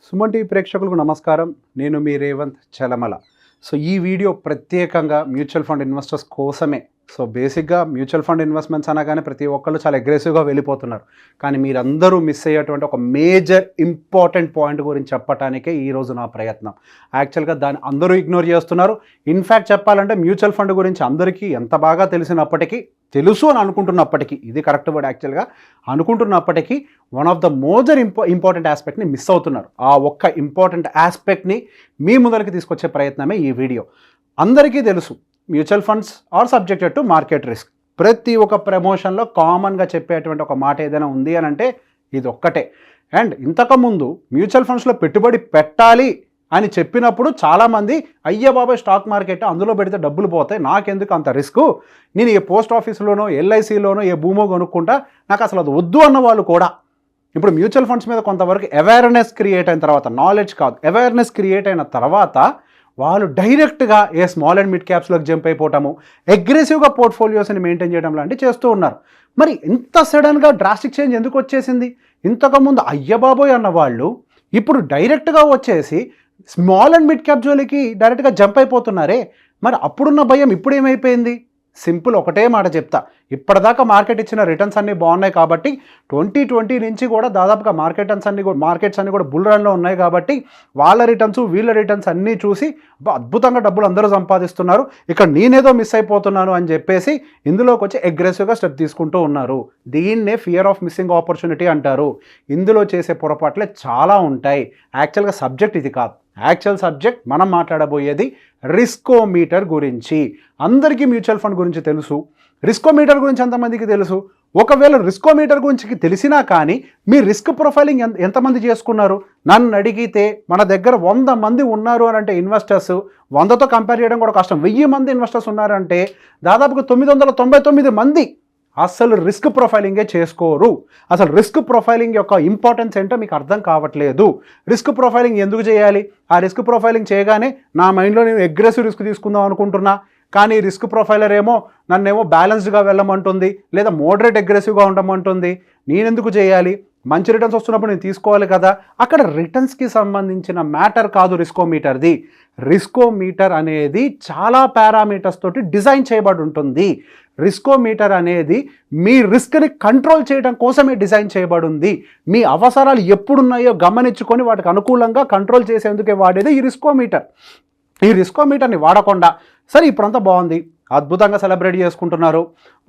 Suman TV ప్రేక్షకులకు నమస్కారం. నేను మీ రేవంత్ చలమల. ఈ వీడియో ప్రత్యేకంగా మ్యూచువల్ ఫండ్ ఇన్వెస్టర్స్ కోసమే. బేసిక్గా మ్యూచువల్ ఫండ్ ఇన్వెస్ట్మెంట్స్ అనగానే ప్రతి ఒక్కళ్ళు చాలా అగ్రెసివ్గా వెళ్ళిపోతున్నారు. కానీ మీరందరూ మిస్ అయ్యేటువంటి ఒక మేజర్ ఇంపార్టెంట్ పాయింట్ గురించి చెప్పడానికే ఈరోజు నా ప్రయత్నం. యాక్చువల్గా దాన్ని అందరూ ఇగ్నోర్ చేస్తున్నారు. ఇన్ఫ్యాక్ట్ చెప్పాలంటే మ్యూచువల్ ఫండ్ గురించి అందరికీ ఎంత బాగా తెలుసు అని అనుకుంటున్నప్పటికీ, ఇది కరెక్ట్ వర్డ్, యాక్చువల్గా అనుకుంటున్నప్పటికీ one of the major important ఆస్పెక్ట్ని మిస్ అవుతున్నారు. ఆ ఒక్క ఇంపార్టెంట్ ఆస్పెక్ట్ని మీ ముందరికి తీసుకొచ్చే ప్రయత్నమే ఈ వీడియో. అందరికీ తెలుసు mutual funds are subjected to market risk. ప్రతి ఒక్క ప్రమోషన్లో కామన్గా చెప్పేటువంటి ఒక మాట ఏదైనా ఉంది అని అంటే ఇది ఒక్కటే. అండ్ ఇంతకుముందు మ్యూచువల్ ఫండ్స్లో పెట్టుబడి పెట్టాలి అని చెప్పినప్పుడు చాలామంది అయ్య బాబాయ్ స్టాక్ మార్కెట్ అందులో పెడితే డబ్బులు పోతాయి, నాకెందుకు అంత రిస్క్, నేను ఏ పోస్ట్ ఆఫీస్లోనో ఎల్ఐసిలోనో ఏ భూమో కొనుక్కుంటా, నాకు అసలు అది వద్దు అన్న వాళ్ళు కూడా ఇప్పుడు మ్యూచువల్ ఫండ్స్ మీద కొంతవరకు అవేర్నెస్ క్రియేట్ అయిన తర్వాత, నాలెడ్జ్ కాదు అవేర్నెస్ క్రియేట్ అయిన తర్వాత వాళ్ళు డైరెక్ట్గా ఏ స్మాల్ అండ్ మిడ్ క్యాప్స్లోకి జంప్ అయిపోవటము, అగ్రెసివ్గా పోర్ట్ఫోలియోస్ని మెయింటైన్ చేయడం లాంటివి చేస్తూ ఉన్నారు. మరి ఇంత సడన్గా డ్రాస్టిక్ చేంజ్ ఎందుకు వచ్చేసింది? ఇంతకుముందు అయ్యబాబోయ్ అన్న వాళ్ళు ఇప్పుడు డైరెక్ట్గా వచ్చేసి స్మాల్ అండ్ మిడ్ క్యాప్ జోలికి డైరెక్ట్గా జంప్ అయిపోతున్నారే. మరి అప్పుడున్న భయం ఇప్పుడు ఏమైపోయింది? సింపుల్, ఒకటే మాట చెప్తా. ఇప్పటిదాకా మార్కెట్ ఇచ్చిన రిటర్న్స్ అన్నీ బాగున్నాయి కాబట్టి 2020 నుంచి కూడా దాదాపుగా మార్కెట్స్ అన్నీ కూడా బుల్ రన్లో ఉన్నాయి కాబట్టి వాళ్ళ రిటర్న్స్ వీళ్ళ రిటర్న్స్ అన్నీ చూసి అద్భుతంగా డబ్బులు అందరూ సంపాదిస్తున్నారు, ఇక్కడ నేనేదో మిస్ అయిపోతున్నాను అని చెప్పేసి ఇందులోకి వచ్చి అగ్రెసివ్గా స్టెప్ తీసుకుంటూ ఉన్నారు. దీన్నే ఫియర్ ఆఫ్ మిస్సింగ్ ఆపర్చునిటీ అంటారు. ఇందులో చేసే పొరపాట్లే చాలా ఉంటాయి. యాక్చువల్గా సబ్జెక్ట్ ఇది కాదు. యాక్చువల్ సబ్జెక్ట్ మనం మాట్లాడబోయేది రిస్కోమీటర్ గురించి. అందరికీ మ్యూచువల్ ఫండ్ గురించి తెలుసు, రిస్కోమీటర్ గురించి ఎంతమందికి తెలుసు? ఒకవేళ రిస్కోమీటర్ గురించి తెలిసినా కానీ మీ రిస్క్ ప్రొఫైలింగ్ ఎంతమంది చేసుకున్నారు? నన్ను అడిగితే మన దగ్గర 100 మంది ఉన్నారు అని అంటే ఇన్వెస్టర్స్, 100తో కంపేర్ చేయడం కూడా కష్టం, 1000 మంది ఇన్వెస్టర్స్ ఉన్నారంటే దాదాపుగా 999 మంది అసలు రిస్క్ ప్రొఫైలింగే చేసుకోరు. అసలు రిస్క్ ప్రొఫైలింగ్ యొక్క ఇంపార్టెన్స్ ఏంటో మీకు అర్థం కావట్లేదు. రిస్క్ ప్రొఫైలింగ్ ఎందుకు చేయాలి? ఆ రిస్క్ ప్రొఫైలింగ్ చేయగానే నా మైండ్లో నేను అగ్రెసివ్ రిస్క్ తీసుకుందాం అనుకుంటున్నా, కానీ రిస్క్ ప్రొఫైలర్ ఏమో నన్నేమో బ్యాలెన్స్డ్గా వెళ్ళమంటుంది, లేదా మోడరేట్ అగ్రెసివ్గా ఉండమంటుంది. నేనెందుకు చేయాలి? మంచి రిటర్న్స్ వస్తున్నప్పుడు నేను తీసుకోవాలి కదా. అక్కడ రిటర్న్స్కి సంబంధించిన మ్యాటర్ కాదు రిస్కోమీటర్ది. రిస్కోమీటర్ అనేది చాలా పారామీటర్స్ తోటి డిజైన్ చేయబడి ఉంటుంది. రిస్కోమీటర్ అనేది మీ రిస్క్ని కంట్రోల్ చేయడం కోసమే డిజైన్ చేయబడి ఉంది. మీ అవసరాలు ఎప్పుడున్నాయో గమనించుకొని వాటికి అనుకూలంగా కంట్రోల్ చేసేందుకే వాడేది ఈ రిస్కోమీటర్. ఈ రిస్కోమీటర్ని వాడకుండా సరే ఇప్పుడంతా బాగుంది, అద్భుతంగా సెలబ్రేట్ చేసుకుంటున్నారు,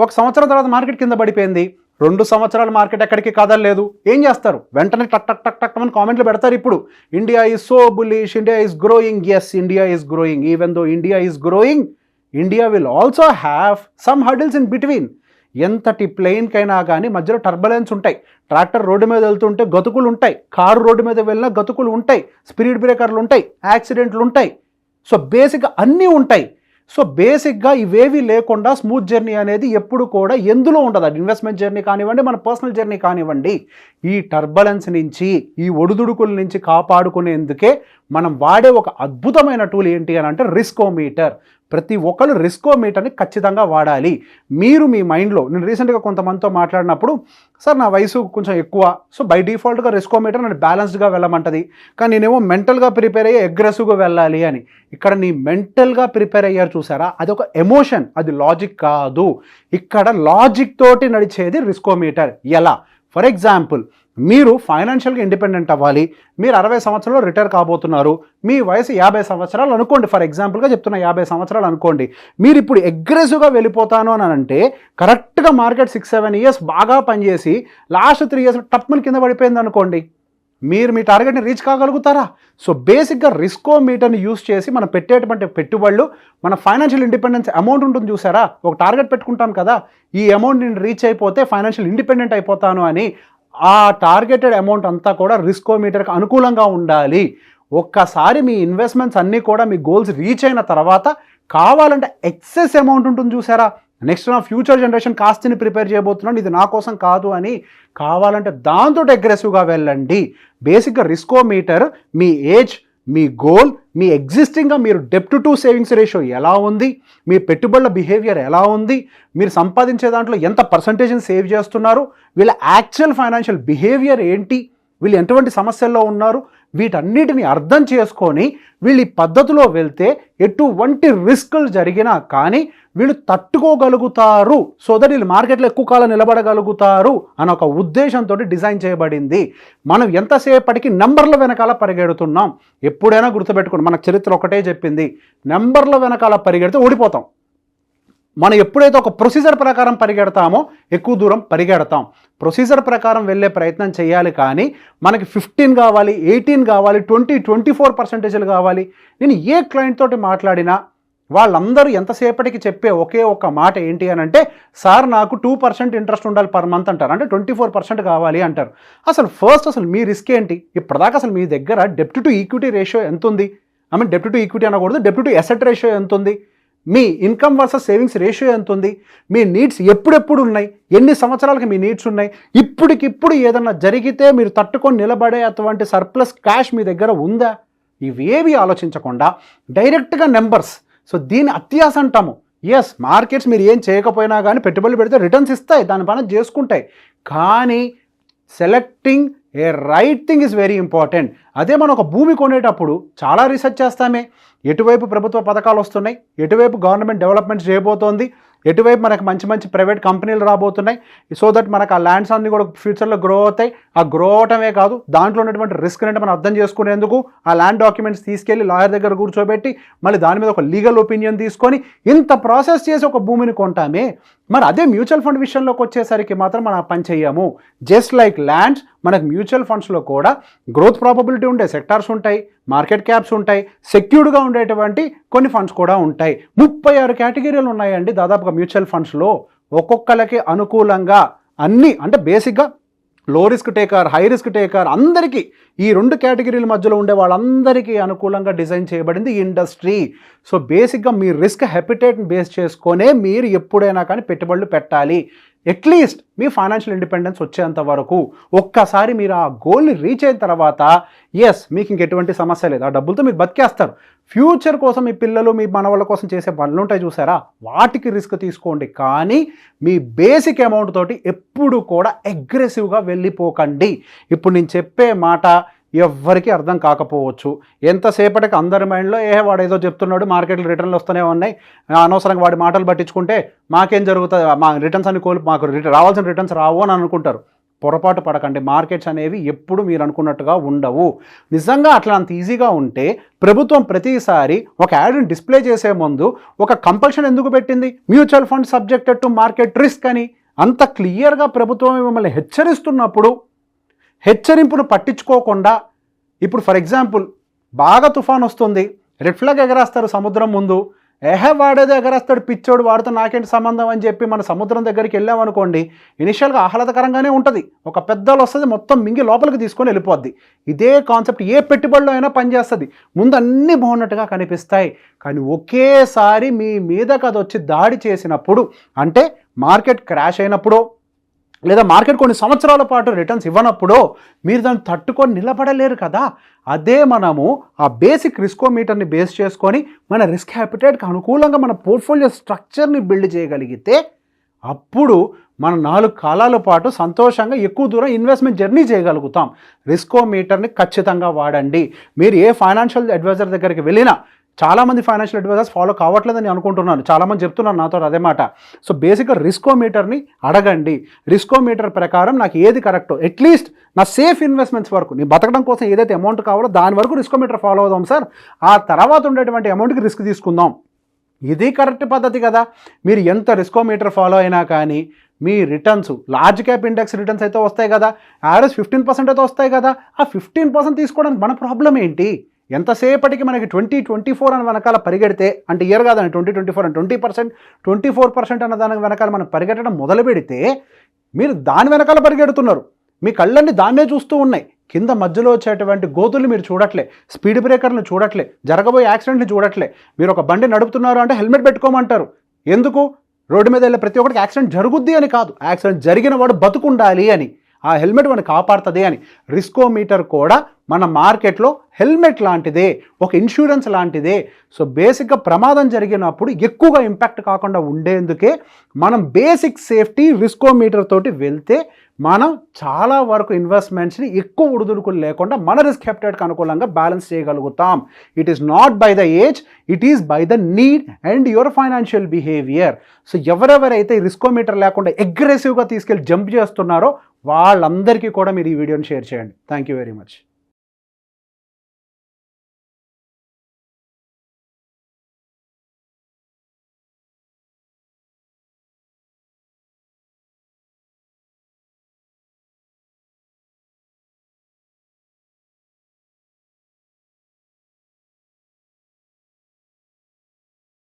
1 సంవత్సరం తర్వాత మార్కెట్ కింద పడిపోయింది, 2 సంవత్సరాల మార్కెట్ ఎక్కడికి కదలలేదు, ఏం చేస్తారు? వెంటనే టక్ టక్ టక్ టక్ అని కామెంట్లు పెడతారు. ఇప్పుడు India is so bullish, India is growing. Yes, India is growing. Even though India is growing, India will also have some hurdles in between. ఎంతటి ప్లెయిన్కైనా కానీ మధ్యలో టర్బులెన్స్ ఉంటాయి. ట్రాక్టర్ రోడ్డు మీద వెళ్తుంటే గతుకులు ఉంటాయి, కారు రోడ్డు మీద వెళ్ళినా గతుకులు ఉంటాయి, స్పీడ్ బ్రేకర్లు ఉంటాయి, యాక్సిడెంట్లు ఉంటాయి. బేసిక్గా అన్నీ ఉంటాయి. బేసిక్గా ఇవేవి లేకుండా స్మూత్ జర్నీ అనేది ఎప్పుడు కూడా ఎందులో ఉండదు. అది ఇన్వెస్ట్మెంట్ జర్నీ కానివ్వండి, మన పర్సనల్ జర్నీ కానివ్వండి. ఈ టర్బులెన్స్ నుంచి, ఈ ఒడిదుడుకుల నుంచి కాపాడుకునేందుకే మనం వాడే ఒక అద్భుతమైన టూల్ ఏంటి అని అంటే రిస్కోమీటర్. ప్రతి ఒక్కరు రిస్కోమీటర్ని ఖచ్చితంగా వాడాలి. మీరు మీ మైండ్లో, నేను రీసెంట్గా కొంతమందితో మాట్లాడినప్పుడు, సార్ నా వయసు కొంచెం ఎక్కువ, బై డిఫాల్ట్గా రిస్కోమీటర్ నన్ను బ్యాలెన్స్డ్గా వెళ్ళమంటది, కానీ నేనేమో మెంటల్గా ప్రిపేర్ అయ్యి అగ్రెసివ్గా వెళ్ళాలి అని. ఇక్కడ నీ మెంటల్గా ప్రిపేర్ అయ్యారు చూసారా, అది ఒక ఎమోషన్, అది లాజిక్ కాదు. ఇక్కడ లాజిక్ తోటి నడిచేది రిస్కోమీటర్. ఎలా? ఫర్ ఎగ్జాంపుల్, మీరు ఫైనాన్షియల్గా ఇండిపెండెంట్ అవ్వాలి, మీరు 60 సంవత్సరాలు రిటైర్ కాబోతున్నారు, మీ వయసు 50 సంవత్సరాలు అనుకోండి, ఫర్ ఎగ్జాంపుల్గా చెప్తున్నా 50 సంవత్సరాలు అనుకోండి. మీరు ఇప్పుడు అగ్రెసివ్గా వెళ్ళిపోతాను అని అంటే కరెక్ట్గా మార్కెట్ 6-7 ఇయర్స్ బాగా పనిచేసి లాస్ట్ 3 ఇయర్స్ టప్మని కింద పడిపోయింది అనుకోండి, మీరు మీ టార్గెట్ని రీచ్ కాగలుగుతారా? బేసిక్గా రిస్కోమీటర్ని యూస్ చేసి మనం పెట్టేటువంటి పెట్టుబడులు, మన ఫైనాన్షియల్ ఇండిపెండెన్స్ అమౌంట్ ఉంటుంది చూసారా, ఒక టార్గెట్ పెట్టుకుంటాం కదా, ఈ అమౌంట్ నేను రీచ్ అయిపోతే ఫైనాన్షియల్ ఇండిపెండెంట్ అయిపోతాను అని. ఆ టార్గెటెడ్ అమౌంట్ అంతా కూడా రిస్కోమీటర్కి అనుకూలంగా ఉండాలి. ఒక్కసారి మీ ఇన్వెస్ట్మెంట్స్ అన్నీ కూడా మీ గోల్స్ రీచ్ అయిన తర్వాత కావాలంటే ఎక్సెస్ అమౌంట్ ఉంటుంది చూసారా, నెక్స్ట్ నా ఫ్యూచర్ జనరేషన్ కాస్ట్ని ప్రిపేర్ చేయబోతున్నాను, ఇది నా కోసం కాదు అని కావాలంటే దాంతో అగ్రెసివ్గా వెళ్ళండి. బేసిక్గా రిస్కోమీటర్ మీ ఏజ్, మీ గోల్, మీ ఎగ్జిస్టింగ్గా మీరు డెప్ట్ టు సేవింగ్స్ రేషియో ఎలా ఉంది, మీ పెట్టుబడుల బిహేవియర్ ఎలా ఉంది, మీరు సంపాదించే దాంట్లో ఎంత పర్సంటేజ్ని సేవ్ చేస్తున్నారు, వీళ్ళ యాక్చువల్ ఫైనాన్షియల్ బిహేవియర్ ఏంటి, వీళ్ళు ఎటువంటి సమస్యల్లో ఉన్నారు, వీటన్నిటిని అర్థం చేసుకొని వీళ్ళు ఈ పద్ధతిలో వెళ్తే ఎటువంటి రిస్కులు జరిగినా కానీ వీళ్ళు తట్టుకోగలుగుతారు, సో దట్ వీళ్ళు మార్కెట్లో ఎక్కువ కాలం నిలబడగలుగుతారు అని ఒక ఉద్దేశంతో డిజైన్ చేయబడింది. మనం ఎంతసేపటికి నెంబర్ల వెనకాల పరిగెడుతున్నాం. ఎప్పుడైనా గుర్తుపెట్టుకోండి, మనకు చరిత్ర ఒకటే చెప్పింది, నెంబర్ల వెనకాల పరిగెడితే ఓడిపోతాం. మనం ఎప్పుడైతే ఒక ప్రొసీజర్ ప్రకారం పరిగెడతామో ఎక్కువ దూరం పరిగెడతాం. ప్రొసీజర్ ప్రకారం వెళ్ళే ప్రయత్నం చేయాలి, కానీ మనకి 15 కావాలి, 18 కావాలి, 24% కావాలి. నేను ఏ క్లయింట్ తోటి మాట్లాడినా వాళ్ళందరూ ఎంతసేపటికి చెప్పే ఒకే ఒక మాట ఏంటి అని అంటే, సార్ నాకు 2% ఇంట్రెస్ట్ ఉండాలి పర్ మంత్ అంటారు, అంటే 24% కావాలి అంటారు. అసలు మీ రిస్క్ ఏంటి? ఇప్పటిదాకా అసలు మీ దగ్గర డెప్ట్ టు ఈక్విటీ రేషియో ఎంత ఉంది? డెప్ట్ టు ఈక్విటీ అనకూడదు, డెప్ట్ టు అసెట్ రేషియో ఎంత ఉంది? మీ ఇన్కమ్ వర్సెస్ సేవింగ్స్ రేషియో ఎంత ఉంది? మీ నీడ్స్ ఎప్పుడెప్పుడు ఉన్నాయి? ఎన్ని సంవత్సరాలకి మీ నీడ్స్ ఉన్నాయి? ఇప్పటికిప్పుడు ఏదన్నా జరిగితే మీరు తట్టుకొని నిలబడే అటువంటి సర్ప్లస్ క్యాష్ మీ దగ్గర ఉందా? ఇవేవి ఆలోచించకుండా డైరెక్ట్గా నెంబర్స్. సో దీన్ని అత్యాస అంటాము. ఎస్, మార్కెట్స్ మీరు ఏం చేయకపోయినా కానీ పెట్టుబడులు పెడితే రిటర్న్స్ ఇస్తాయి, దాని పని చేసుకుంటాయి. కానీ selecting A right thing is very important. అదే మనం ఒక భూమి కొనేటప్పుడు చాలా రీసెర్చ్ చేస్తామే. ఎటువైపు ప్రభుత్వ పథకాలు వస్తున్నాయి, ఎటువైపు గవర్నమెంట్ డెవలప్మెంట్స్ చేయబోతోంది, ఎటువైపు మనకు మంచి మంచి ప్రైవేట్ కంపెనీలు రాబోతున్నాయి, సో దట్ మనకు ఆ ల్యాండ్స్ అన్నీ కూడా ఫ్యూచర్లో గ్రో అవుతాయి. ఆ గ్రో అవటమే కాదు, దాంట్లో ఉన్నటువంటి రిస్క్ అంటే మనం అర్థం చేసుకునేందుకు ఆ ల్యాండ్ డాక్యుమెంట్స్ తీసుకెళ్ళి లాయర్ దగ్గర కూర్చోబెట్టి మళ్ళీ దాని మీద ఒక లీగల్ ఒపీనియన్ తీసుకొని ఇంత ప్రాసెస్ చేసి ఒక భూమిని కొంటామే. మరి అదే మ్యూచువల్ ఫండ్ విషయంలోకి వచ్చేసరికి మాత్రం మనం ఆ పని చెయ్యము. జస్ట్ లైక్ ల్యాండ్స్, మనకు మ్యూచువల్ ఫండ్స్లో కూడా గ్రోత్ ప్రాబబిలిటీ ఉండే సెక్టార్స్ ఉంటాయి, మార్కెట్ క్యాప్స్ ఉంటాయి, సెక్యూర్డ్గా ఉండేటువంటి కొన్ని ఫండ్స్ కూడా ఉంటాయి. 36 కేటగిరీలు ఉన్నాయండి దాదాపుగా మ్యూచువల్ ఫండ్స్లో. ఒక్కొక్కరికి అనుకూలంగా అన్నీ, అంటే బేసిక్గా లో risk taker, high risk taker, అందరికీ ఈ 2 కేటగిరీల మధ్యలో ఉండే వాళ్ళందరికీ అనుకూలంగా డిజైన్ చేయబడింది ఈ ఇండస్ట్రీ. సో బేసిక్గా మీ రిస్క్ హెపిటేట్ని బేస్ చేసుకొనే మీరు ఎప్పుడైనా కానీ పెట్టుబడులు పెట్టాలి. అట్లీస్ట్ మీ ఫైనాన్షియల్ ఇండిపెండెన్స్ వచ్చేంత వరకు. ఒక్కసారి మీరు ఆ గోల్ని రీచ్ అయిన తర్వాత ఎస్, మీకు ఇంకెటువంటి సమస్య లేదు, ఆ డబ్బులతో మీరు బతికేస్తారు. ఫ్యూచర్ కోసం మీ పిల్లలు, మీ మనవాళ్ళ కోసం చేసే పనులు ఉంటాయి చూసారా, వాటికి రిస్క్ తీసుకోండి. కానీ మీ బేసిక్ అమౌంట్ తోటి ఎప్పుడు కూడా అగ్రెసివ్గా వెళ్ళిపోకండి. ఇప్పుడు నేను చెప్పే మాట ఎవ్వరికి అర్థం కాకపోవచ్చు. ఎంతసేపటికి అందరి మైండ్లో వాడు ఏదో చెప్తున్నాడు, మార్కెట్లో రిటర్న్లు వస్తూనే ఉన్నాయి, అనవసరంగా వాడి మాటలు పట్టించుకుంటే మాకేం జరుగుతుంది, మా రిటర్న్స్ అని మాకు రావాల్సిన రిటర్న్స్ రావు అని అనుకుంటారు. పొరపాటు పడకండి. మార్కెట్స్ అనేవి ఎప్పుడు మీరు అనుకున్నట్టుగా ఉండవు. నిజంగా అట్లా అంత ఈజీగా ఉంటే ప్రభుత్వం ప్రతిసారి ఒక యాడ్ని డిస్ప్లే చేసే ముందు ఒక కంపల్షన్ ఎందుకు పెట్టింది? Mutual fund subjected to market risk అని. అంత క్లియర్గా ప్రభుత్వం మిమ్మల్ని హెచ్చరిస్తున్నప్పుడు హెచ్చరింపును పట్టించుకోకుండా, ఇప్పుడు ఫర్ ఎగ్జాంపుల్ బాగా తుఫాన్ వస్తుంది, రెడ్ ఫ్లాగ్ ఎగరేస్తారు సముద్రం ముందు, వాడేదో ఎగరేస్తాడు పిచ్చోడు, వాడితో నాకేంటి సంబంధం అని చెప్పి మన సముద్రం దగ్గరికి వెళ్ళామనుకోండి, ఇనిషియల్గా ఆహ్లాదకరంగానే ఉంటుంది, ఒక పెద్దలు వస్తుంది మొత్తం మింగి లోపలికి తీసుకొని వెళ్ళిపోద్ది. ఇదే కాన్సెప్ట్ ఏ పెట్టుబడిలో అయినా పనిచేస్తుంది. ముందు అన్నీ బాగున్నట్టుగా కనిపిస్తాయి, కానీ ఒకేసారి మీ మీదకి అది వచ్చి దాడి చేసినప్పుడు, అంటే మార్కెట్ క్రాష్ అయినప్పుడు లేదా మార్కెట్ కొన్ని సంవత్సరాల పాటు రిటర్న్స్ ఇవ్వనప్పుడు మీరు దాన్ని తట్టుకొని నిలబడలేరు కదా. అదే మనము ఆ బేసిక్ రిస్కోమీటర్ని బేస్ చేసుకొని మన రిస్క్ హ్యాపిటేట్కి అనుకూలంగా మన పోర్ట్ఫోలియో స్ట్రక్చర్ని బిల్డ్ చేయగలిగితే అప్పుడు మనం 4 కాలాల పాటు సంతోషంగా ఎక్కువ దూరం ఇన్వెస్ట్మెంట్ జర్నీ చేయగలుగుతాం. రిస్కోమీటర్ని ఖచ్చితంగా వాడండి. మీరు ఏ ఫైనాన్షియల్ అడ్వైజర్ దగ్గరికి వెళ్ళినా, చాలామంది ఫైనాన్షియల్ అడ్వైజర్స్ ఫాలో కావట్లేదని అనుకుంటున్నాను, చాలామంది చెప్తున్నారు నాతో అదే మాట. సో బేసిక్గా రిస్కోమీటర్ని అడగండి. రిస్కోమీటర్ ప్రకారం నాకు ఏది కరెక్టో, అట్లీస్ట్ నా సేఫ్ ఇన్వెస్ట్మెంట్స్ వరకు, నేను బతకడం కోసం ఏదైతే అమౌంట్ కావాలో దాని వరకు రిస్కోమీటర్ ఫాలో అవుదాం సార్, ఆ తర్వాత ఉండేటువంటి అమౌంట్కి రిస్క్ తీసుకుందాం. ఇది కరెక్ట్ పద్ధతి కదా. మీరు ఎంత రిస్కోమీటర్ ఫాలో అయినా కానీ మీ returns, large cap index returns అయితే వస్తాయి కదా, యావరేజ్ 15% అయితే వస్తాయి కదా. ఆ 15% తీసుకోవడానికి మన ప్రాబ్లం ఏంటి? ఎంతసేపటికి మనకి 2024 అని వెనకాల పరిగెడితే, అంటే ఇయర్ కాదండి 2024 అని 20%, 24% అన్న దాని వెనకాల మనం పరిగెట్టడం మొదలు పెడితే మీరు దాని వెనకాల పరిగెడుతున్నారు. మీ కళ్ళన్నీ దాన్నే చూస్తూ ఉన్నాయి. కింద మధ్యలో వచ్చేటువంటి గోతులు మీరు చూడట్లే, స్పీడ్ బ్రేకర్లు చూడట్లే, జరగబోయే యాక్సిడెంట్ని చూడట్లే. మీరు ఒక బండి నడుపుతున్నారు అంటే హెల్మెట్ పెట్టుకోమంటారు. ఎందుకు? రోడ్డు మీద వెళ్ళే ప్రతి ఒక్కరికి యాక్సిడెంట్ జరుగుద్ది అని కాదు, యాక్సిడెంట్ జరిగిన వాడు బతుకుండాలి అని. ఆ హెల్మెట్ మనకు కాపాడుతుంది అని. రిస్కోమీటర్ కూడా మన మార్కెట్లో హెల్మెట్ లాంటిదే, ఒక ఇన్సూరెన్స్ లాంటిదే. సో బేసిక్గా ప్రమాదం జరిగినప్పుడు ఎక్కువగా ఇంపాక్ట్ కాకుండా ఉండేందుకే మనం బేసిక్ సేఫ్టీ రిస్కోమీటర్ తోటి వెళ్తే మనం చాలా వరకు ఇన్వెస్ట్మెంట్స్ని ఎక్కువ ఒడిదుడుకులు లేకుండా మన రిస్క్ అప్టైట్కి అనుకూలంగా బ్యాలెన్స్ చేయగలుగుతాం. It is not by the age, it is by the need and your financial behaviour. So ఎవరెవరైతే రిస్కోమీటర్ లేకుండా అగ్రెసివ్గా తీసుకెళ్ళి జంప్ చేస్తున్నారో వాళ్ళందరికీ కూడా మీరు ఈ వీడియోని షేర్ చేయండి. Thank you very much.